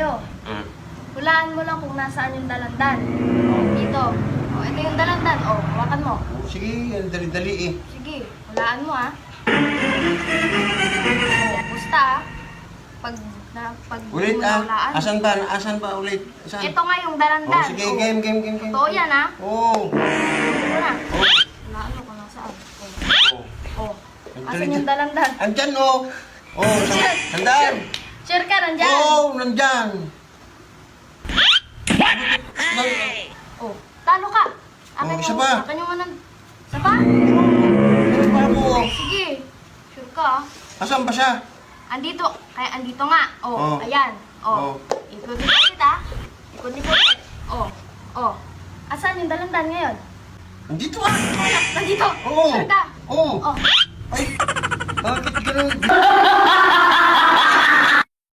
tayo. Hulaan mo lang kung nasaan yung dalandan. Dito. Ito yung dalandan. Hawakan mo. Sige, dali-dali eh. Sige, hulaan mo Pusta Pag Ulit mo nahulaan. Asan ba? Asan ba ulit? Asan? Ito nga yung dalandan. Sige, game. Totoo yan Oo. Ito na. Hulaan mo kung nasaan. Asan yung dalandan? Andyan nandyan. Sure ka, nandyan? Nandyan. Talo ka. Akin isa pa. Akin yung manang... Isa pa? Ano pa ako? Sige. Sure ka Asan ba siya? Andito. Kaya andito nga. Ayan. Oh. Ikot-ikot ulit Ikot-ikot ulit. Asan yung dalandan ngayon? Nandito Nandito. Oo. Sure ka? Oo. Ay, bakit ganun?